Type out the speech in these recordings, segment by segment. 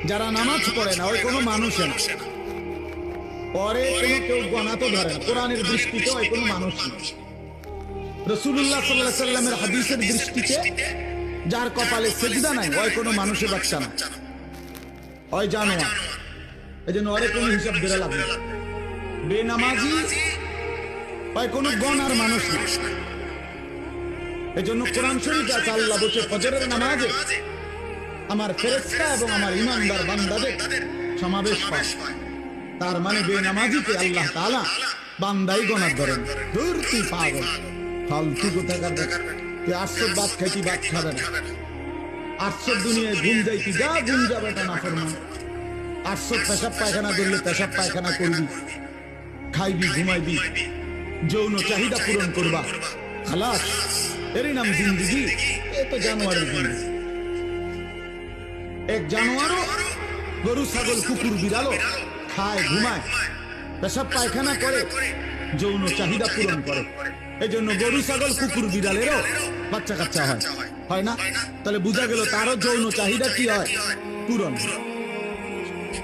যারা নামাজ পড়ে না ওই কোনো মানুষে না, পরে কোনো কেউ গণা তো ধরে না, কোরআনের দৃষ্টিতে ওই কোনো মানুষ না। রাসূলুল্লাহ সাল্লাল্লাহু আলাইহি সাল্লামের হাদিসের দৃষ্টিতে যার কপালে সিজদা নাই ওই কোনো মানুষের বাচ্চা না, ওই জানোয়ার। এজন্য ওরে কোনো হিসাব দিতে লাগবে না। বেনামাজি ওই কোনো গণার মানুষ না। এজন্য কোরআন শরীফে আছে আল্লাহ বলছে ফজরের নামাজে আমার ফেরেশতা এবং আমার ঈমানদার বান্দাদের সমাবেশ পায়। তার মানে বেনামাজিকে আল্লাহ তাআলা বান্দাই গণার ধরেন। দূর তুই পাগল, ফালতু কোথাকার দেখা। তুই 800 ভাত খাইতি, ভাত খাবে না। 800 দুনিয়ায় ঘুম যাইতি, যা ঘুম যাবে এটা না ফরমান। 800 পেশাব পায়খানা ধরলে পেশাব পায়খানা করবি, খাইবি, ঘুমাইবি, যৌন চাহিদা পূরণ করবা, খালাস। এরই নাম জিন্দেগি। এ তো জানোয়ারের জিন্দেগি। এক জানোয়ারও গরু, ছাগল, কুকুর, বিড়ালও খায়, ঘুমায়, পেশাব পায়খানা করে, যৌন চাহিদা পূরণ করে। এই জন্য গরু, ছাগল, কুকুর, বিড়ালেরও বাচ্চা কাচ্চা হয় না? তাহলে বোঝা গেল তারও যৌন চাহিদা কি হয়? পূরণ।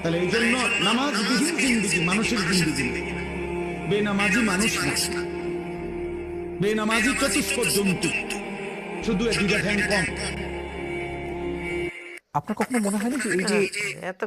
তাহলে এই জন্য নামাজবিহীন জিন্দেগি মানুষের জিন্দেগি। বেনামাজি মানুষ না, বেনামাজি চতুষ্পদ জন্তু, শুধু দুইটা ঠ্যাং কম। আপনার কখনো মনে হয়নি যে এই যে এত